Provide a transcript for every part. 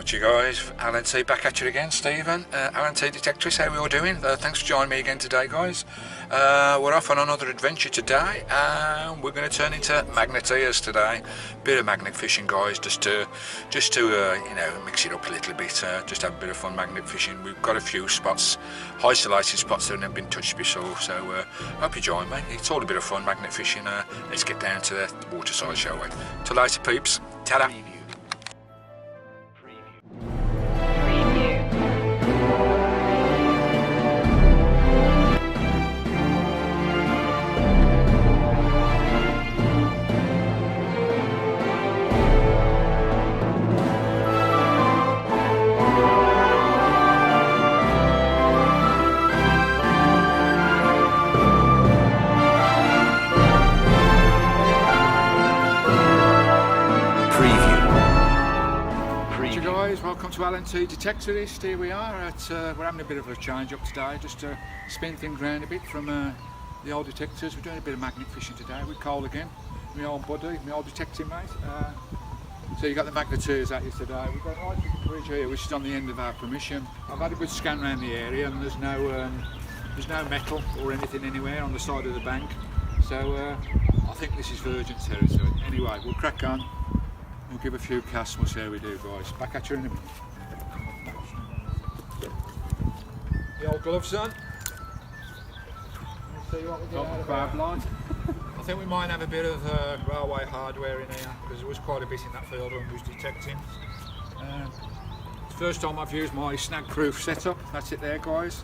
Right, you guys, Alan T back at you again, Stephen. Alan T Detectorist, how are we all doing? Thanks for joining me again today, guys. We're off on another adventure today, and we're going to turn into magneteers today. Bit of magnet fishing, guys, just to you know, mix it up a little bit. Just have a bit of fun magnet fishing. We've got a few spots, isolated spots that have never been touched before. So hope you join me. It's all a bit of fun magnet fishing. Let's get down to the waterside, shall we? Till later, peeps. Ta-da. Welcome to Alan T Detectorist. Here we are we're having a bit of a change up today, just to spin things around a bit from the old detectors. We're doing a bit of magnet fishing today with Cole again, my old buddy, my old detecting mate. So you got the magneteers at you today. We've got a nice big bridge here which is on the end of our permission. I've had a good scan around the area and there's no metal or anything anywhere on the side of the bank, so I think this is virgin territory. Anyway, we'll crack on. We'll give a few casts and we'll see how we do, guys. Back at you in a minute. The old gloves on. We'll see what we get out of barb line. I think we might have a bit of railway hardware in here because there was quite a bit in that field when we was detecting. It's the first time I've used my snag-proof setup. That's it there, guys,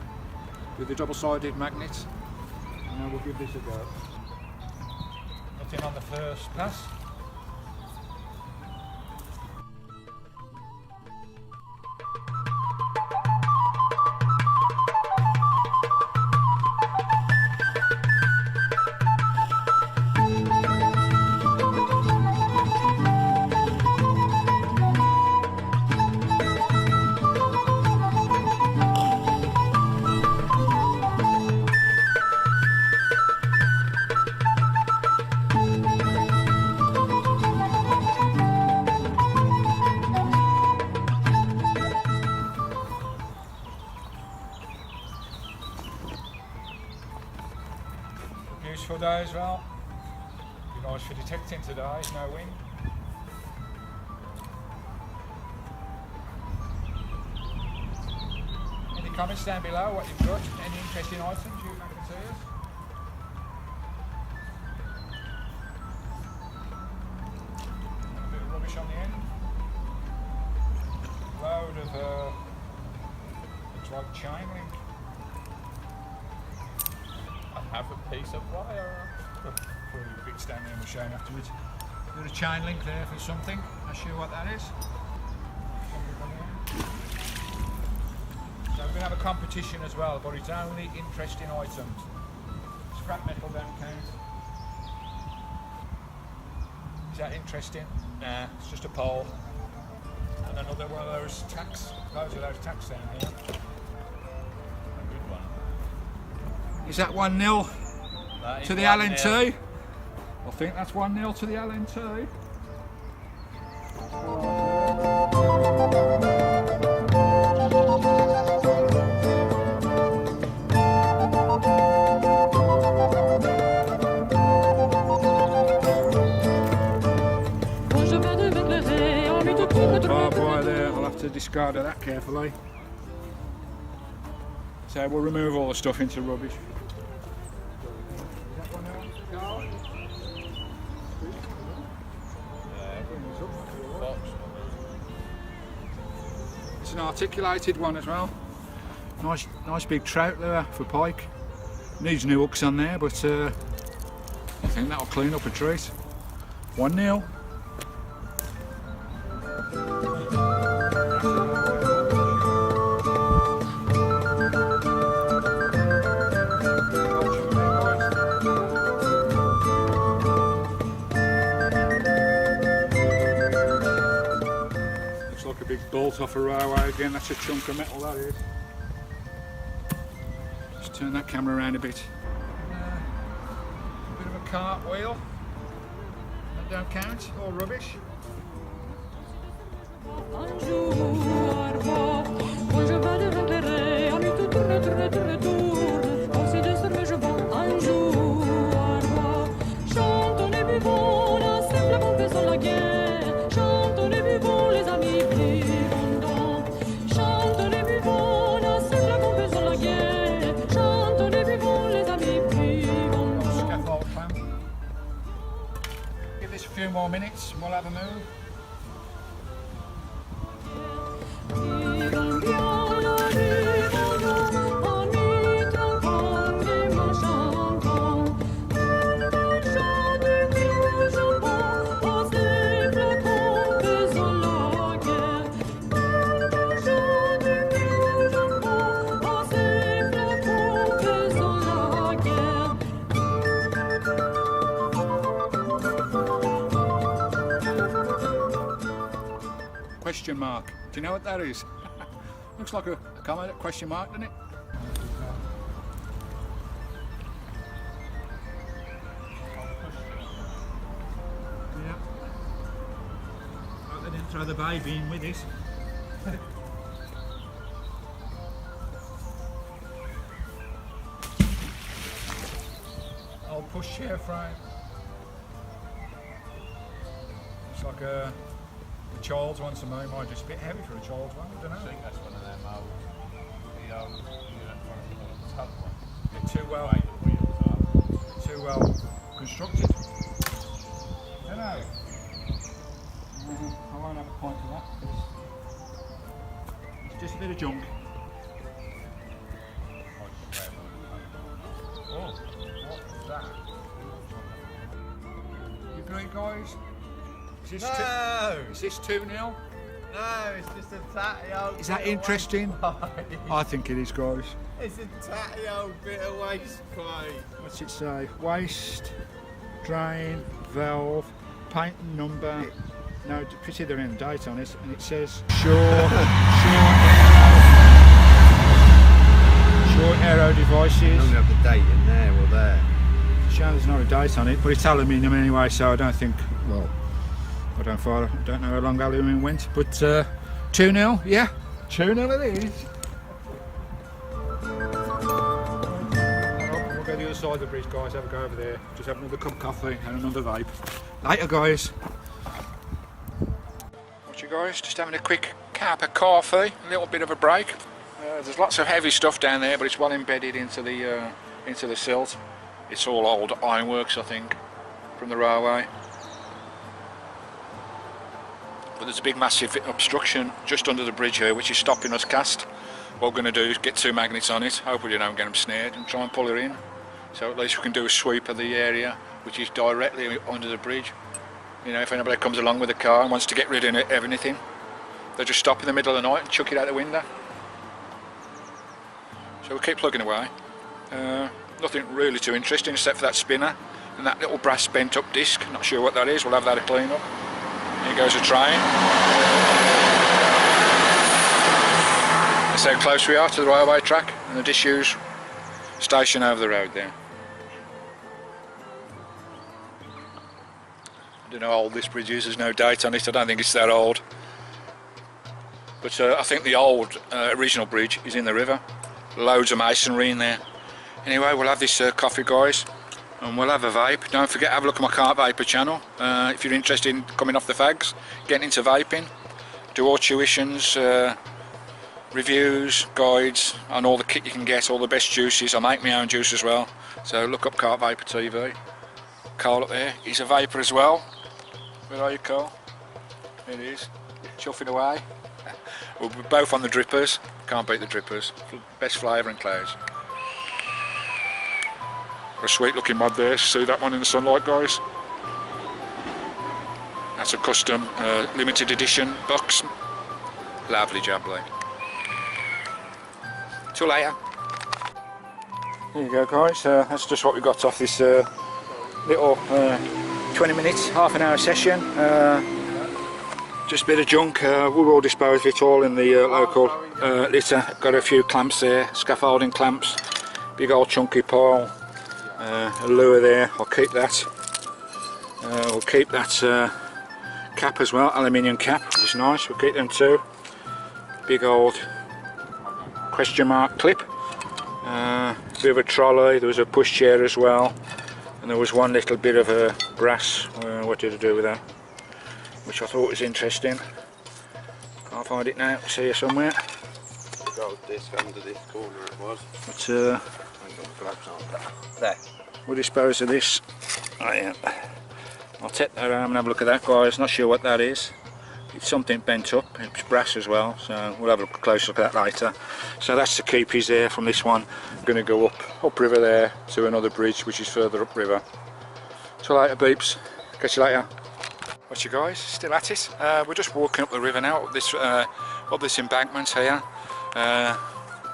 with the double-sided magnet. And we'll give this a go. Nothing on the first pass. Useful day as well. Be nice for detecting today, no wind. Any comments down below what you've got? Any interesting items you magneteers? A bit of rubbish on the end. Load of looks like chain link. Have a piece of wire. Probably a bit down there and we'll show you afterwards. There's a chain link there for something. Not sure what that is. So we're going to have a competition as well, but it's only interesting items. Scrap metal don't count. Is that interesting? Nah, it's just a pole. And another one of those tacks. Loads of those tacks down here. Is that 1-0 to the Alan T? I think that's 1-0 to the Alan T. Barbed wire there, I'll have to discard of that carefully. So we'll remove all the stuff into rubbish. It's an articulated one as well. Nice big trout there for pike. Needs new hooks on there, but I think that'll clean up a treat. 1-0. Bolt off a railway again, that's a chunk of metal that is. Just turn that camera around a bit. A bit of a cartwheel. That don't count, all rubbish. have a move. Question mark. Do you know what that is? Looks like a comment, question mark, doesn't it? Yeah. Oh, they didn't throw the baby in with this. Old push chair frame. It's like a child's one to me, might just a bit heavy for a child's one, I don't know. I think that's one of them old, the old, tub one. They're too well, The wheels are. too well constructed. Don't know. I won't have a point for that because it's just a bit of junk. Oh, what's that? You agree, guys? Is this is this 2-0? No, it's just a tatty old. Is that interesting? I think it is, guys. It's a tatty old bit of waste plate. What's it say? Waste, drain, valve, paint and number. No, pretty there in date on it, and it says short aero devices. I don't have the date in there or there. Sure, there's not a date on it, but it's aluminium anyway, so I don't think. Well, I don't know how long aluminium went, but 2-0, yeah, 2-0 it is. We'll go to the other side of the bridge, guys. Have a go over there. Just have another cup of coffee and another vape. Later, guys. What you guys? Just having a quick cup of coffee, a little bit of a break. There's lots of heavy stuff down there, but it's well embedded into the silt. It's all old ironworks, I think, from the railway. But there's a big massive obstruction just under the bridge here which is stopping us cast. What we're going to do is get 2 magnets on it, hopefully you don't get them snared, and try and pull her in. So at least we can do a sweep of the area which is directly under the bridge. You know, if anybody comes along with a car and wants to get rid of anything, they'll just stop in the middle of the night and chuck it out the window. So we'll keep plugging away. Nothing really too interesting except for that spinner and that little brass bent up disc. Not sure what that is, we'll have that a clean up. Here goes a train. That's how close we are to the railway track and the disused station over the road there. I don't know how old this bridge is, there's no date on it, I don't think it's that old. But I think the old original bridge is in the river. Loads of masonry in there. Anyway, we'll have this coffee, guys. And we'll have a vape. Don't forget, have a look at my Car Vapor channel if you're interested in coming off the fags, getting into vaping. Do all tuitions, reviews, guides on all the kit you can get, all the best juices. I make my own juice as well, so look up Car Vapor TV. Carl up there, he's a vapor as well. Where are you, Carl? There he is, chuffing away. We're both on the drippers, can't beat the drippers. Best flavour in clouds. A sweet looking mod there, see that one in the sunlight, guys? That's a custom limited edition box. Lovely job, Lee. Till later. There you go, guys, that's just what we got off this little 20 minutes, half an hour session. Just a bit of junk, we will dispose of it all in the local litter. Got a few clamps there, scaffolding clamps, big old chunky pile. A lure there, I'll keep that. We'll keep that cap as well, aluminium cap, which is nice, we'll keep them too. Big old question mark clip. Bit of a trolley, there was a push chair as well, and there was one little bit of a brass, what did I do with that? Which I thought was interesting. Can't find it now, it's here somewhere. Gold disc under this corner it was. But, There. we'll dispose of this. Oh, yeah. I'll take that arm and have a look at that, guys. Not sure what that is. It's something bent up. It's brass as well, so we'll have a close look at that later. So that's the keep is there from this one. I'm going to go upriver there to another bridge which is further upriver. Till later, beeps. Catch you later. What's you guys? Still at it. We're just walking up the river now, up this embankment here.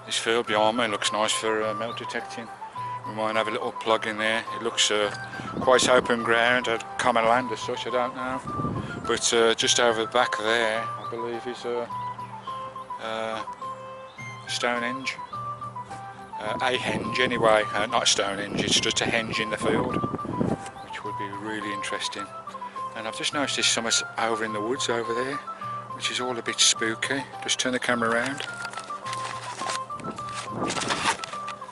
This field behind me looks nice for metal detecting. We might have a little plug in there. It looks quite open ground, common land as such, I don't know. But just over the back there, I believe is Stonehenge. A henge anyway, not a Stonehenge, it's just a henge in the field, which would be really interesting. And I've just noticed there's something over in the woods over there, which is all a bit spooky. Just turn the camera around.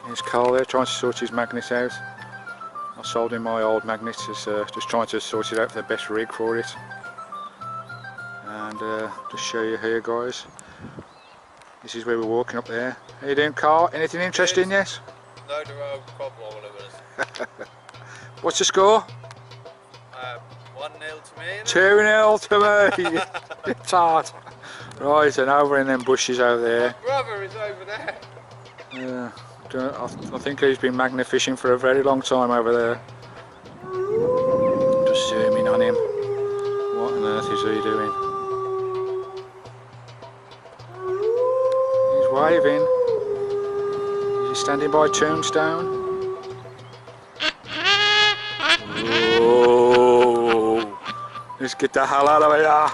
There's Carl there trying to sort his magnet out. I sold him my old magnet, just trying to sort it out for the best rig for it. And just show you here, guys. This is where we're walking up there. How you doing, Carl? Anything interesting, yes? Load of road problem or whatever it is. What's the score? 1-0 to me. 2-0 to me. Tart. Right, and over in them bushes over there. My brother is over there. Yeah. I think he's been magnet fishing for a very long time over there. Just zooming on him. What on earth is he doing? He's waving. Is he standing by Tombstone? Oh, let's get the hell out of here.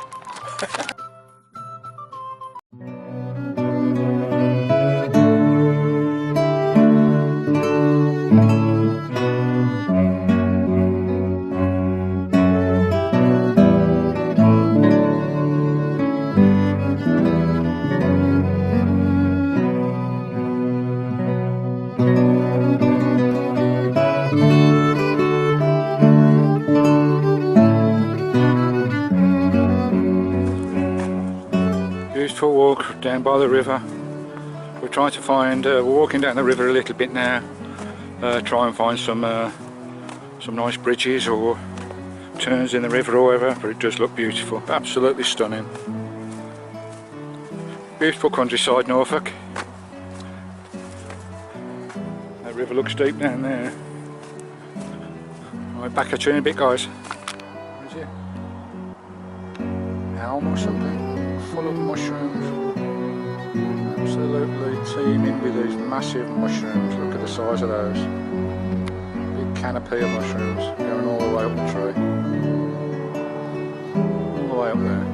Beautiful walk down by the river. We're trying to find, we're walking down the river a little bit now, try and find some nice bridges or turns in the river or whatever, but it does look beautiful, absolutely stunning. Beautiful countryside, Norfolk. That river looks deep down there. Right, back at you in a bit, guys. Where is it? Elm or something? Full of mushrooms, absolutely teeming with these massive mushrooms. Look at the size of those. Big canopy of mushrooms going all the way up the tree, all the way up there.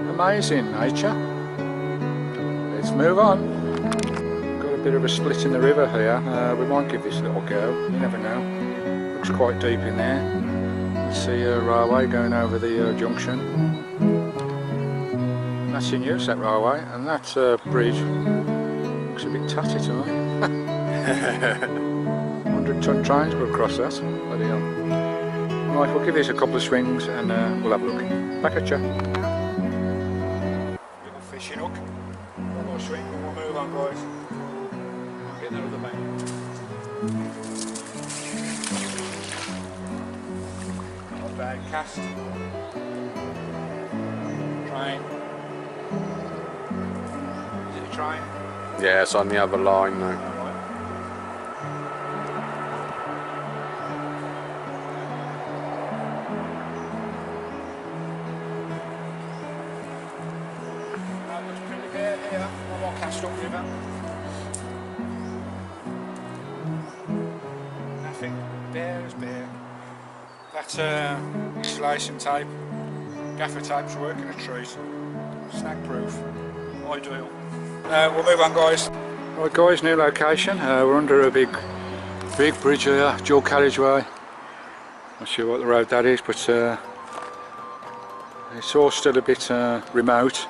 Amazing nature. Let's move on. Got a bit of a split in the river here. We might give this a little go, you never know. Looks quite deep in there. You see a railway going over the junction. That's in use, that railway, and that bridge looks a bit tatty to me. 100-ton trains go across that. Bloody hell. Right, we'll give this a couple of swings and we'll have a look. Back at you. Little fishing hook. One more swing and we'll move on, guys. Get that other bank. Bad cast. Train. Is it a train? Yeah, it's on the other line now. That looks pretty bare here. One more cast up river. Nothing. Bare as bare. That's insulation tape, gaffer tape's working a treat, snag proof, ideal. We'll move on, guys. Right, guys, new location. We're under a big bridge here, dual carriageway. Not sure what the road that is, but it's all still a bit remote.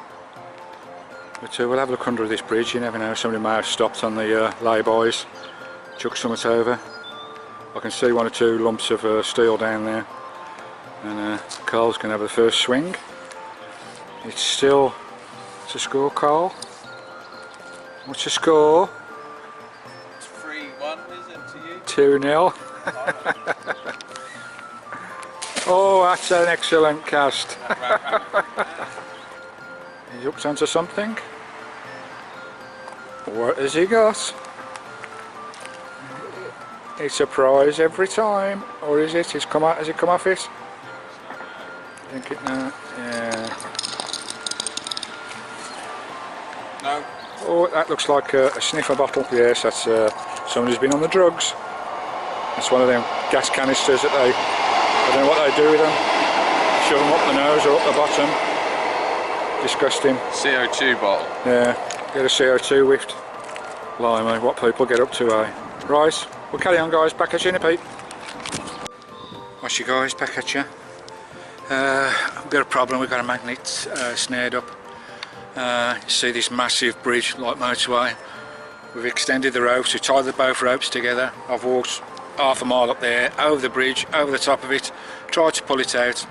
But we'll have a look under this bridge. You never know, somebody may have stopped on the lay-bys, chucked something over. I can see one or two lumps of steel down there, and Carl's going to have the first swing. It's a score, Carl. What's the score? It's 3-1. 2-0. Oh, that's an excellent cast. He's hooked onto something. What has he got? It's a prize every time, or is it? Has it come off it? I think it now. Yeah. No. Oh, that looks like a sniffer bottle. Yes, that's somebody's been on the drugs. It's one of them gas canisters that I don't know what they do with them. Shove them up the nose or up the bottom. Disgusting. CO2 bottle. Yeah, get a CO2 whiffed. Blimey, what people get up to, eh? Right, we'll carry on, guys. Back at you in a peep. What's you guys, back at you. We've got a problem. We've got a magnet snared up. You see this massive bridge like motorway. We've extended the ropes, we've tied both ropes together. I've walked half a mile up there, over the bridge, over the top of it, tried to pull it out.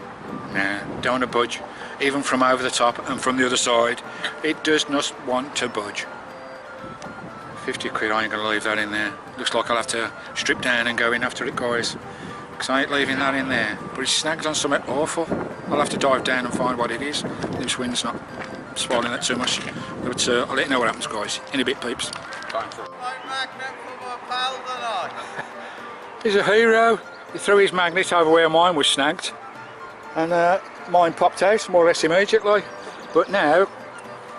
Nah, don't want to budge. Even from over the top and from the other side, it does not want to budge. 50 quid, I ain't going to leave that in there. Looks like I'll have to strip down and go in after it, guys. Because I ain't leaving that in there. But it's snagged on something awful. I'll have to dive down and find what it is. This wind's not spoiling that too much. But I'll let you know what happens, guys. In a bit, peeps. He's a hero. He threw his magnet over where mine was snagged. And mine popped out more or less immediately. But now,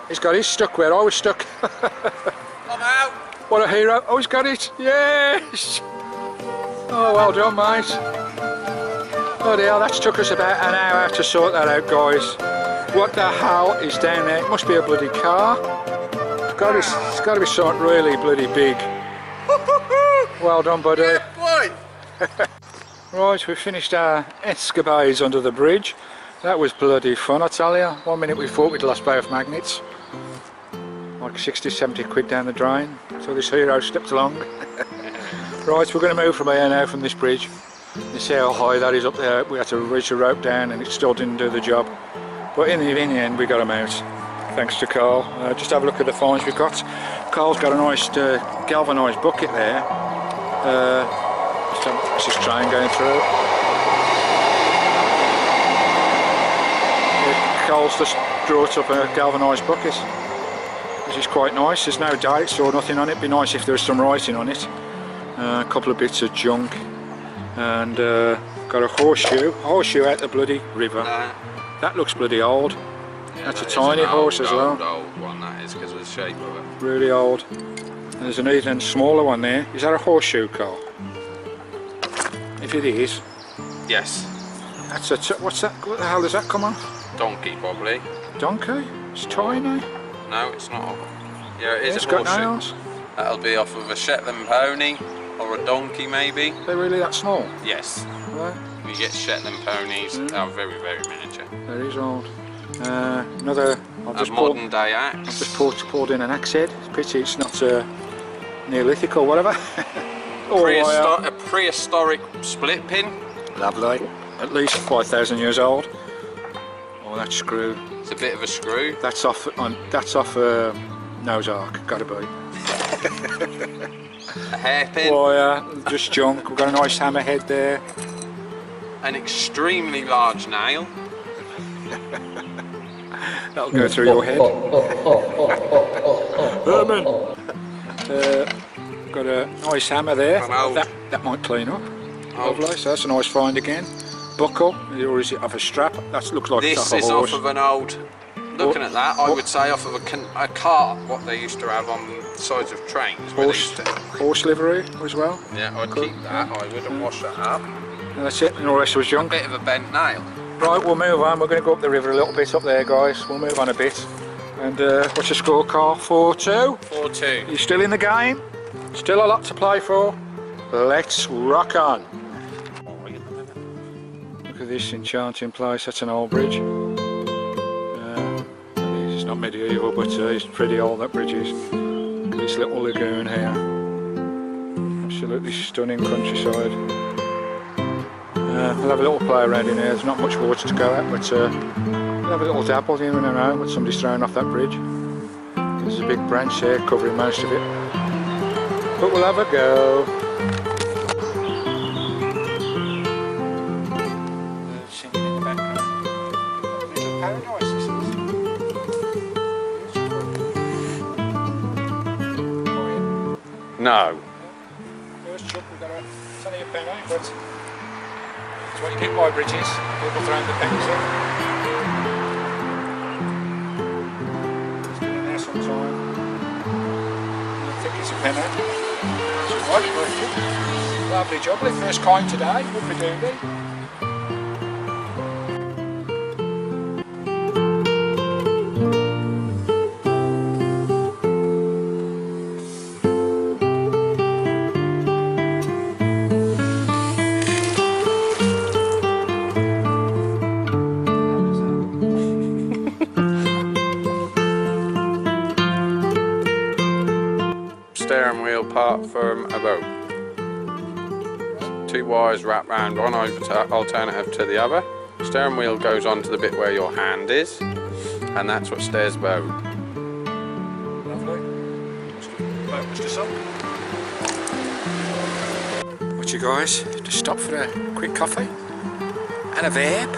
he's got his stuck where I was stuck. I'm out. What a hero. Oh, he's got it. Yes. Oh, well done, mate. Oh dear, that's took us about an hour to sort that out, guys. What the hell is down there? It must be a bloody car. It's got to be something really bloody big. Well done, buddy. Yeah, boy. Right, we've finished our escapades under the bridge. That was bloody fun, I tell you. 1 minute we thought we'd lost both magnets. Like 60, 70 quid down the drain. So this hero stepped along. Right, we're going to move from here now, from this bridge. You see how high that is up there. We had to reach a rope down and it still didn't do the job. But in the end we got them out. Thanks to Carl. Just have a look at the finds we've got. Carl's got a nice galvanised bucket there. Let's just try and go through. Carl's just brought up a galvanised bucket, which is quite nice. There's no dates or nothing on it. It'd be nice if there was some writing on it. A couple of bits of junk, and got a horseshoe out the bloody river. That looks bloody old. Yeah, that's a tiny horse as well. Old one that is, because of the shape of it. Really old. And there's an even smaller one there. Is that a horseshoe, Carl? If it is. Yes. That's a what's that? What the hell does that come on? Donkey, probably. Donkey? It's tiny. No, it's not. Yeah, it is It's a got horseshoe. nails. That'll be off of a Shetland pony or a donkey, maybe. They're really that small? Yes. Right. You get Shetland ponies. They're very, very miniature. That is old. Another. A modern day axe. I've just poured in an axe head. It's a pity it's not Neolithic or whatever. A prehistoric split pin. Lovely. At least 5,000 years old. Oh, that screw. It's a bit of a screw. That's off Noah's Ark. Gotta be. A hairpin. Oh yeah, just junk. We've got a nice hammerhead there. An extremely large nail. That'll go through your head. Herman. Got a nice hammer there. That might clean up. Lovely. So that's a nice find again. Buckle, or is it off a strap? That looks like this it's is off a horse. off of an old. Looking at that, I would say off of a cart. What they used to have on the sides of trains. Horse livery as well. Yeah, I'd keep that. I would and wash that up. And that's it. And all the rest was junk. A bit of a bent nail. Right, we'll move on. We're going to go up the river a little bit up there, guys. We'll move on a bit. And what's your score, Carl? 4-2? 4-2. You still in the game? Still a lot to play for? Let's rock on. Look at this enchanting place. That's an old bridge. It's not medieval, but it's pretty old, that bridge is. Look at this little lagoon here. Absolutely stunning countryside. We'll have a little play around in here. There's not much water to go at, but we'll have a little dabble in and around when somebody's thrown off that bridge. There's a big branch here covering most of it. But we'll have a go. No. First chuck, we've got it's only a penny, but it's what you get by bridges. People throwing the pennies in. It's been in there some time. I think it's a penny. It's quite worth it. Lovely jubbly, first coin today, whoopie doodly. Steering wheel part from a boat. 2 wires wrap round one alternative to the other. Steering wheel goes on to the bit where your hand is, and that's what steers the boat. Lovely. Mr. Sun. What you guys, just stop for a quick coffee and a vape.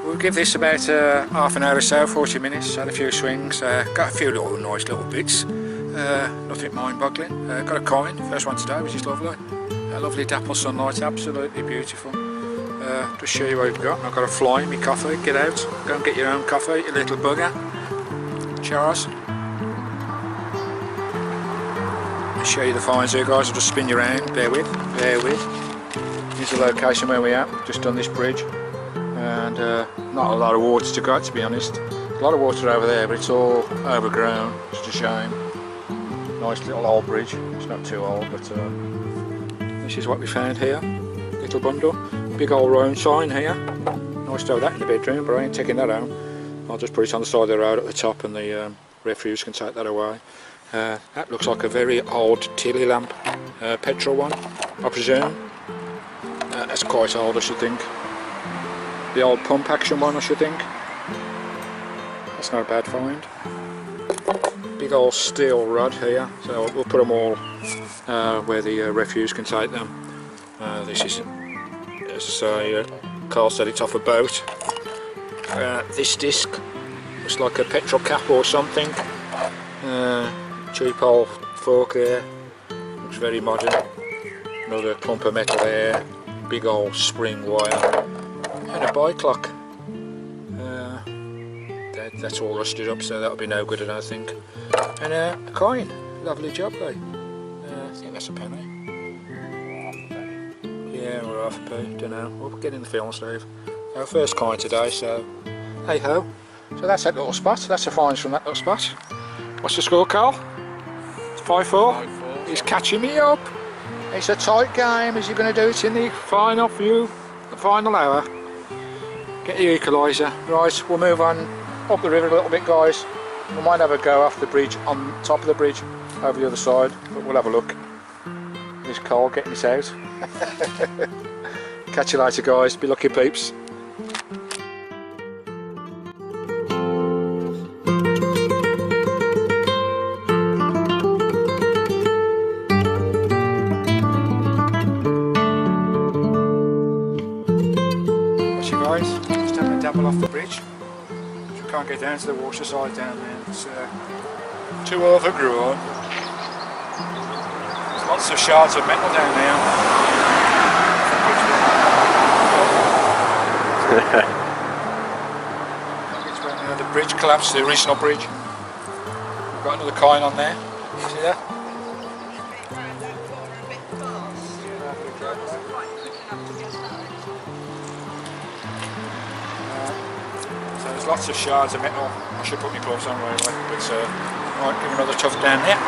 We'll give this about half an hour or so, 40 minutes, had a few swings, got a few nice little bits, nothing mind-boggling. Got a coin, first one today, which is lovely. Lovely dapple sunlight, absolutely beautiful. Just show you what we've got. I've got a fly in my coffee, get out, go and get your own coffee, you little bugger. Cheers. I'll show you the finds here guys, I'll just spin you around, bear with. Here's the location where we are, just on this bridge. And not a lot of water to go, to be honest. A lot of water over there, but it's all overgrown. Just a shame. Nice little old bridge. It's not too old, but this is what we found here. Little bundle. Big old roan sign here. Nice to have that in the bedroom, but I ain't taking that home. I'll just put it on the side of the road at the top, and the refuse can take that away. That looks like a very old Tilly lamp, petrol one, I presume. That's quite old, I should think. The old pump action one, I should think. That's not a bad find. Big old steel rod here, so we'll put them all where the refuse can take them. This is, as I say, Carl said, it's off a boat. This disc looks like a petrol cap or something. Cheap old fork there, looks very modern. Another clump of metal there, big old spring wire. And a bike clock. That's all rusted up, so that'll be no good, I don't think. And a coin. Lovely job, though. I think that's a penny. Yeah, or half a p. Don't know. We'll get in the film, Steve. Our first coin today, so hey ho. So that's that little spot. That's the finds from that little spot. What's the score, Carl? It's 5-4. He's catching me up. It's a tight game. Is he going to do it in the final few, the final hour? Get the equaliser. Right, we'll move on up the river a little bit, guys. We might have a go off the bridge, on top of the bridge, over the other side, but we'll have a look. There's Cole getting this out. Catch you later, guys. Be lucky, peeps. Watch you guys. Just having a dabble off the bridge. Can't get down to the water side down there. It's too overgrown. There's lots of shards of metal down there. It's when the bridge collapsed, the original bridge. We've got another coin on there. See that? Lots of shards of metal. I should put my gloves on really, but might give another tough down there.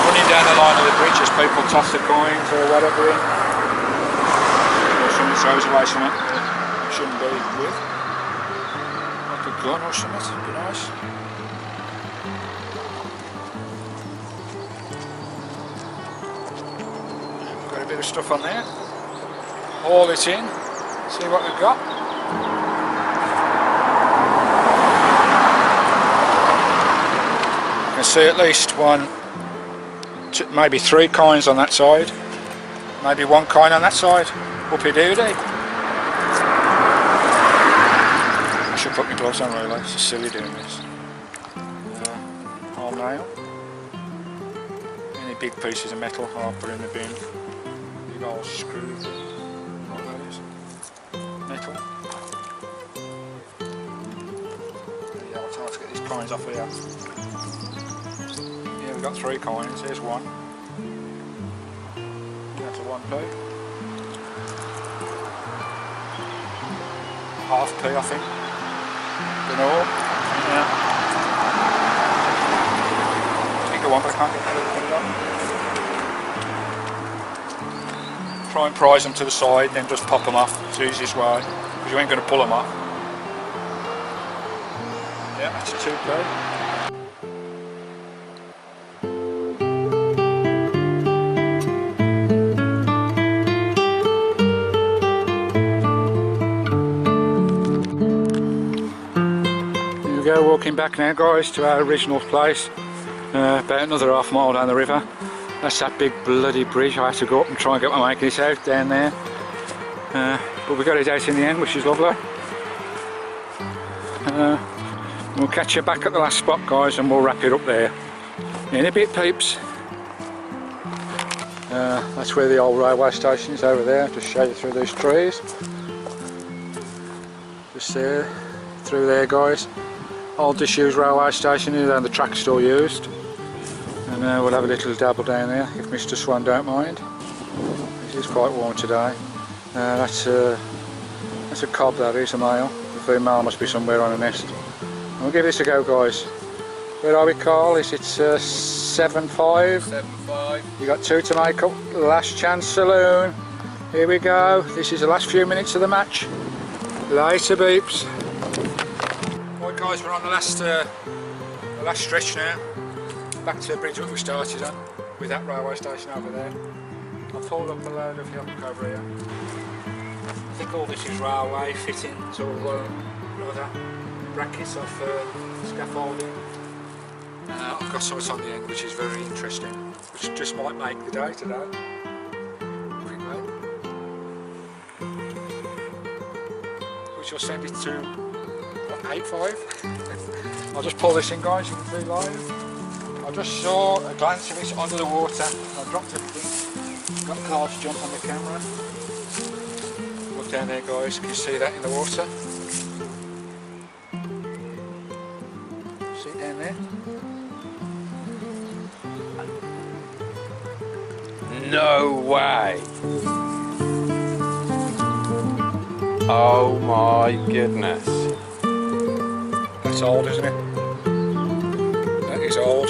Running down the line of the bridge as people toss the coins or whatever in. Or someone throws away something they shouldn't be with. Like a gun or something, it'd be nice. Got a bit of stuff on there. Haul it in, see what we've got. See at least one, two, maybe 3 coins on that side, maybe 1 coin on that side. Whoopie doody. I should put my gloves on really, it's just silly doing this. nail. Any big pieces of metal I'll put in the bin. Big old screw, like those. Metal. Yeah, I'll try to get these coins off here. Yeah, we've got 3 coins, here's one. That's a 1p. Half p, I think. Don't know. Yeah. Take a one, but I can't get that to put it on. Try and prise them to the side, then just pop them off. It's the easiest way, because you ain't going to pull them off. Yeah, that's a 2p. Go walking back now, guys, to our original place, about another half mile down the river. That's that big bloody bridge. I had to go up and try and get my making it out down there, but we got it out in the end, which is lovely. We'll catch you back at the last spot, guys, and we'll wrap it up there in a bit, peeps. That's where the old railway station is, over there. Just show you through those trees, just there, through there, guys. Old disused railway station, and the track's still used, and we'll have a little dabble down there if Mr. Swan don't mind. It is quite warm today. That's a cob, that is, a male. The female must be somewhere on a nest. And we'll give this a go, guys. Where are we, Carl? Is it 7-5? 7-5. You got 2 to make up. Last chance saloon. Here we go. This is the last few minutes of the match. Later, beeps. Right, guys, we're on the last stretch now. Back to the bridge that we started on, with that railway station over there. I've pulled up a load of yuck over here. I think all this is railway fittings or rather brackets of scaffolding. I've got something on the end which is very interesting, which just might make the day today. Which will send it to 8.5. I'll just pull this in, guys, you can see live. I just saw a glance of it under the water. I dropped everything. Got Carl to jump on the camera. Look down there, guys, can you see that in the water? See it down there? No way! Oh my goodness. That's old, isn't it? That is old.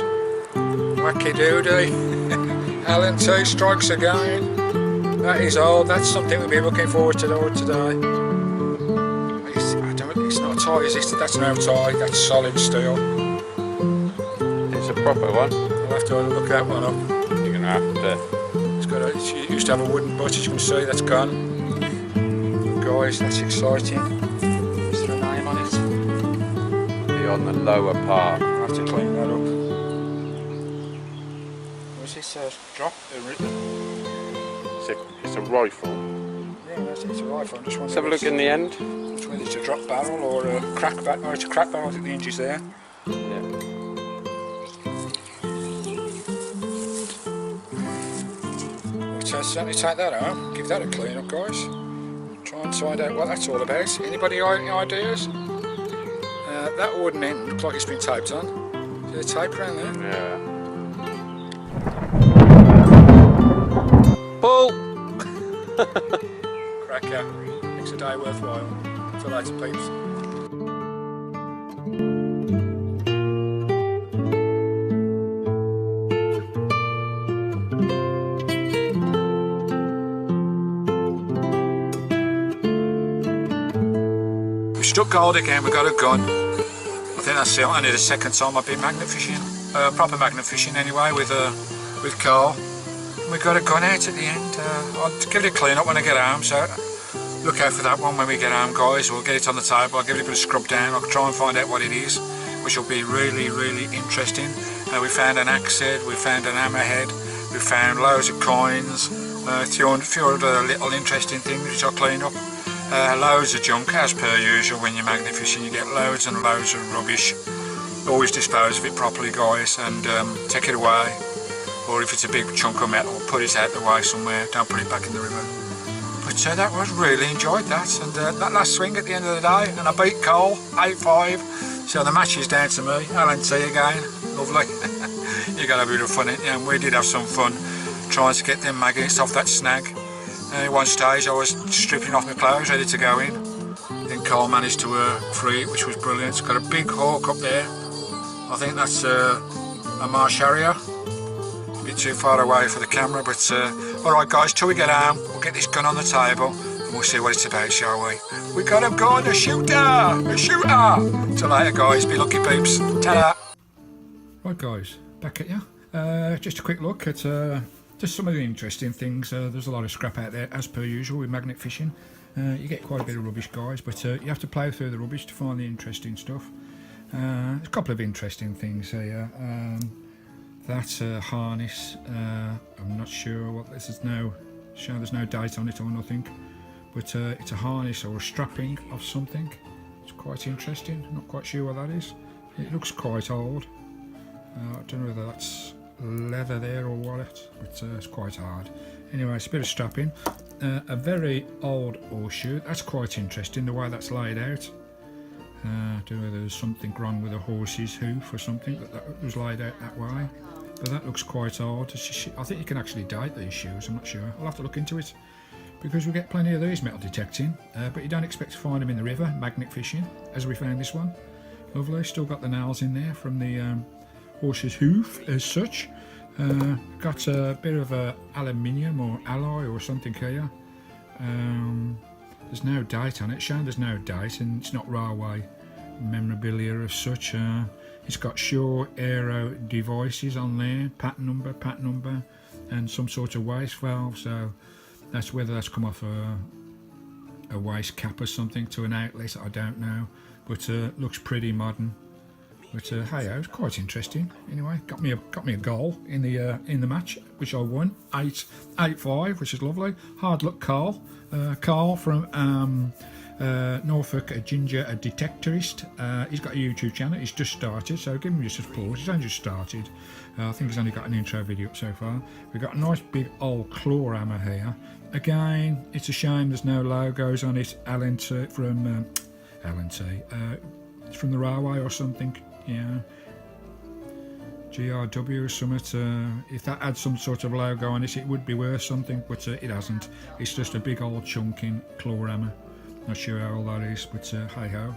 Wacky doody. Alan T strikes again. That is old. That's something we'll be looking forward to today. It's not a tie, is it? That's no tie. That's solid steel. It's a proper one. I'll have to look that one up. You're going to have to. It used to have a wooden butt, as you can see. That's gone. Guys, that's exciting. Is there a name on it? Be on the lower part. I'll have to clean that up. What's this drop? It's a rifle. Yeah, it's a rifle. I'm just Let's have a look in the end. Which one is it? A drop barrel or a crack barrel? Oh, it's a crack barrel. I think the hinge there. Yeah. So certainly take that home. Give that a clean up, guys. Try and find out what that's all about. Anybody got any ideas? That wooden end looks like it's been taped on. Is there tape around there? Yeah. Pull! Cracker. Makes a day worthwhile. For loads of peeps. We struck gold again, we got a gun. I think that's only the second time I've been magnet fishing, proper magnet fishing anyway, with Carl. We got a gun out at the end. I'll give it a clean up when I get home, so look out for that one when we get home, guys. We'll get it on the table, I'll give it a bit of scrub down, I'll try and find out what it is, which will be really, really interesting. We found an axe head, we found an hammerhead, we found loads of coins, a few other little interesting things which I'll clean up. Loads of junk, as per usual when you're magnet fishing. You get loads and loads of rubbish, always dispose of it properly, guys, and take it away. Or if it's a big chunk of metal, put it out the way somewhere, don't put it back in the river. But that was really enjoyed that, and that last swing at the end of the day, and I beat Cole 8-5, so the match is down to me. LNT again, lovely. You got a bit of fun in it, and we did have some fun trying to get them maggots off that snag. At one stage I was stripping off my clothes ready to go in, then Cole managed to free it, which was brilliant. It's got a big hawk up there. I think that's a marsh harrier. A bit too far away for the camera, but alright guys, till we get home, we'll get this gun on the table and we'll see what it's about, shall we? We got a gun, a shooter! A shooter! Till later guys, be lucky peeps. Ta-da! Right guys, back at you. Just a quick look at just some of the interesting things. There's a lot of scrap out there, as per usual with magnet fishing. You get quite a bit of rubbish, guys, but you have to plough through the rubbish to find the interesting stuff. There's a couple of interesting things here. That's a harness. I'm not sure what this is now. There's no date on it or nothing, but it's a harness or a strapping of something. It's quite interesting. Not quite sure what that is. It looks quite old. I don't know whether that's leather there or what, but it's quite hard. Anyway, it's a bit of strapping. A very old horseshoe. That's quite interesting, the way that's laid out. I don't know whether there's something wrong with a horse's hoof or something that was laid out that way, but that looks quite old. I think you can actually date these shoes, I'm not sure. I'll have to look into it, because we get plenty of these metal detecting, but you don't expect to find them in the river, magnet fishing, as we found this one. Lovely, still got the nails in there from the horse's hoof as such. Got a bit of aluminium or alloy or something here. There's no date on it, showing there's no date, and it's not railway memorabilia as such. It's got Shaw Aero devices on there, pattern number, and some sort of waste valve, so that's whether that's come off a waste cap or something to an outlet, I don't know, but looks pretty modern. But hey, it was quite interesting. Anyway, got me a goal in the match, which I won 8-5, which is lovely. Hard luck, Carl. Carl from Norfolk, a detectorist. He's got a YouTube channel. He's just started, so give him your support. He's only just started. I think he's only got an intro video up so far. We've got a nice big old claw hammer here. Again, it's a shame there's no logos on it. LNT from LNT. It's from the railway or something. Yeah, GRW or something. If that had some sort of logo on it, it would be worth something, but it hasn't. It's just a big old chunking claw hammer. Not sure how old that is, but hey ho.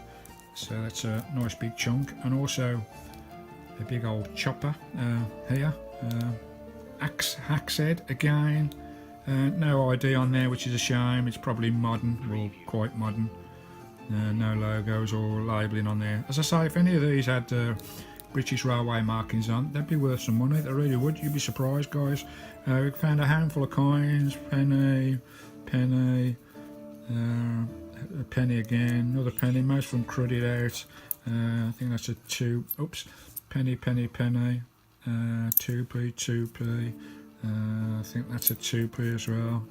So that's a nice big chunk, and also a big old chopper here. Axe head again. No ID on there, which is a shame. It's probably modern, well, quite modern. No logos or labelling on there. As I say, if any of these had British Railway markings on, they'd be worth some money. They really would. You'd be surprised, guys. We found a handful of coins. Penny, a penny again, another penny. Most of them crudded out. I think that's a 2. Oops. Penny. 2p. I think that's a 2p as well.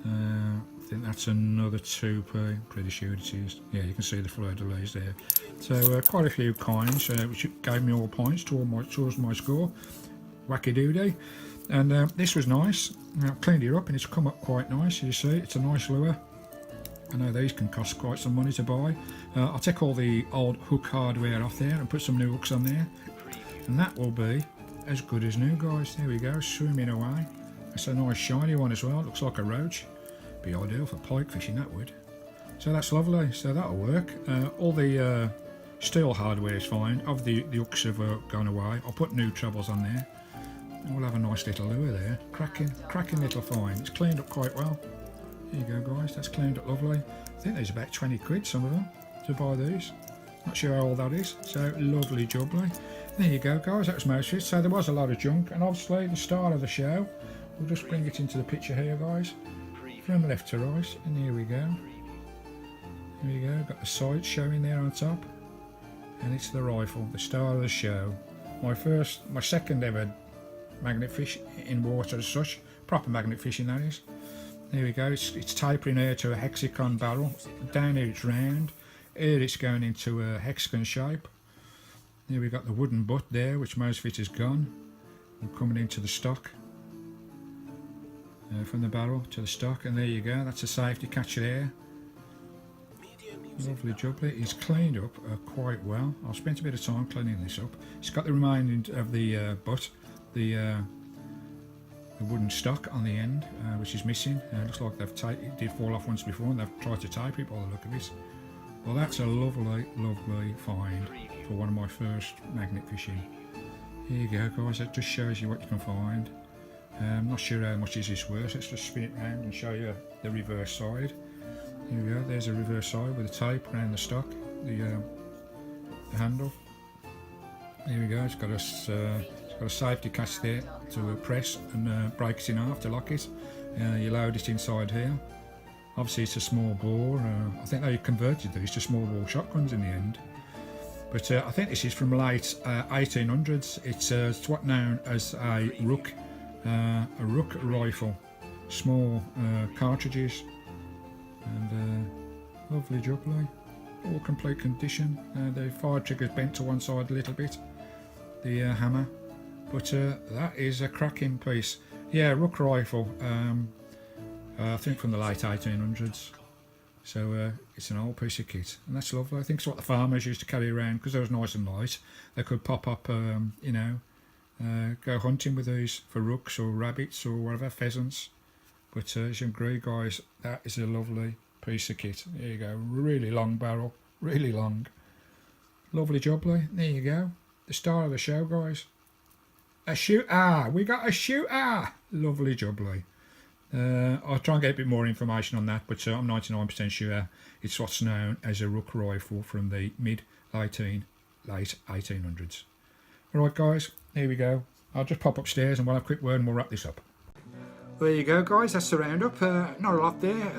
I think that's another 2p, pretty sure it is. Yeah, you can see the fleur-de-lis there. So quite a few coins, which gave me all points towards my score. Wacky-doody. And this was nice. I've cleaned it up and it's come up quite nice. You see, it's a nice lure. I know these can cost quite some money to buy. I'll take all the old hook hardware off there and put some new hooks on there. And that will be as good as new, guys. There we go, swimming away. It's a nice shiny one as well. Looks like a roach. Be ideal for pike fishing, that would. So that's lovely, so that'll work. All the steel hardware is fine. Of the hooks have gone away. I'll put new trebles on there. And we'll have a nice little lure there. Cracking little find. It's cleaned up quite well. There you go, guys, that's cleaned up lovely. I think there's about 20 quid, some of them, to buy these. Not sure how old that is, so lovely jubbly. There you go, guys, that was most of it. So there was a lot of junk, and obviously the start of the show. We'll just bring it into the picture here, guys. From left to right, and here we go. Here we go, got the sights showing there on top. And it's the rifle, the star of the show. My second ever magnet fish in water as such. Proper magnet fishing, that is. There we go, it's tapering here to a hexagon barrel. Down here it's round. Here it's going into a hexagon shape. Here we got the wooden butt there, which most fitters gone. And coming into the stock. From the barrel to the stock, and there you go, that's a safety catch there. Lovely jubbly. It's cleaned up quite well. I've spent a bit of time cleaning this up. It's got the remaining of the butt, the wooden stock on the end, which is missing. Looks like they've it did fall off once before and they've tried to tape it by the look of it. Well, that's a lovely, lovely find for one of my first magnet fishing. Here you go, guys, that just shows you what you can find. I'm not sure how much is this worth. Let's just spin it round and show you the reverse side. Here we go, there's the reverse side with the tape around the stock, the handle. Here we go, it's got a safety catch there to press and break it in half to lock it. You load it inside here. Obviously it's a small bore. I think they converted these to small bore shotguns in the end. But I think this is from late 1800s. It's what known as a rook rifle. Small cartridges. And lovely jubbly, all complete condition. The fire trigger's bent to one side a little bit, the hammer, but that is a cracking piece. Yeah, rook rifle, I think from the late 1800s, so it's an old piece of kit, and that's lovely. I think it's what the farmers used to carry around because they was nice and light. They could pop up, you know, go hunting with these for rooks or rabbits or whatever, pheasants. But as you can agree, guys, that is a lovely piece of kit. There you go, really long barrel, really long. Lovely jubbly, there you go. The star of the show, guys. A shooter, we got a shooter. Lovely jubbly. I'll try and get a bit more information on that, but I'm 99% sure it's what's known as a rook rifle from the late 1800s. Alright guys, here we go. I'll just pop upstairs and we'll have a quick word and we'll wrap this up. There you go, guys, that's the roundup. Not a lot there,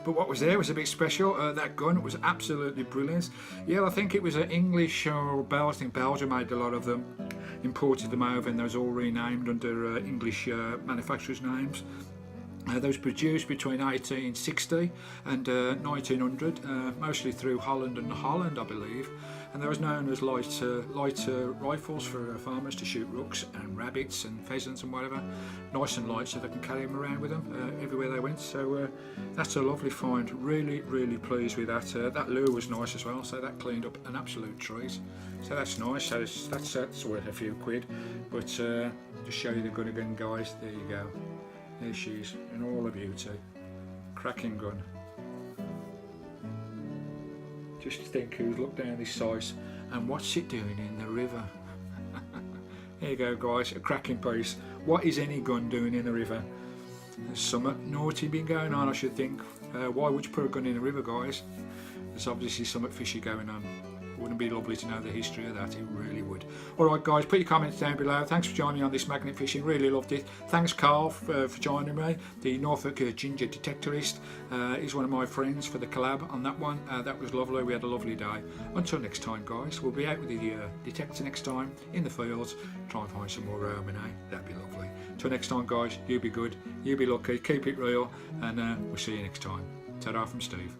but what was there was a bit special. That gun was absolutely brilliant. Yeah, I think it was English or Belgium. I think Belgium made a lot of them, imported them over, and those all renamed under English manufacturers' names. They was produced between 1860 and 1900, mostly through Holland, I believe, and they was known as light rifles for farmers to shoot rooks and rabbits and pheasants and whatever, nice and light so they can carry them around with them everywhere they went. So that's a lovely find. Really, really pleased with that. That lure was nice as well, so that cleaned up an absolute treat. So that's nice. So that's worth a few quid. But just show you the gun again, guys. There you go. There she is, in all her beauty. Cracking gun. Just think who's looked down this size and what's it doing in the river. There you go, guys, a cracking piece. What is any gun doing in the river? There's something naughty been going on, I should think. Why would you put a gun in the river, guys? There's obviously something fishy going on. Wouldn't it be lovely to know the history of that? It really would. Alright guys, put your comments down below. Thanks for joining me on this magnet fishing, really loved it. Thanks Carl for joining me. The Norfolk Ginger Detectorist is one of my friends for the collab on that one. That was lovely, we had a lovely day. Until next time guys, we'll be out with the detector next time in the fields. Try and find some more roaming, eh? That'd be lovely. Till next time guys, you be good, you be lucky, keep it real, and we'll see you next time. Ta-ra from Steve.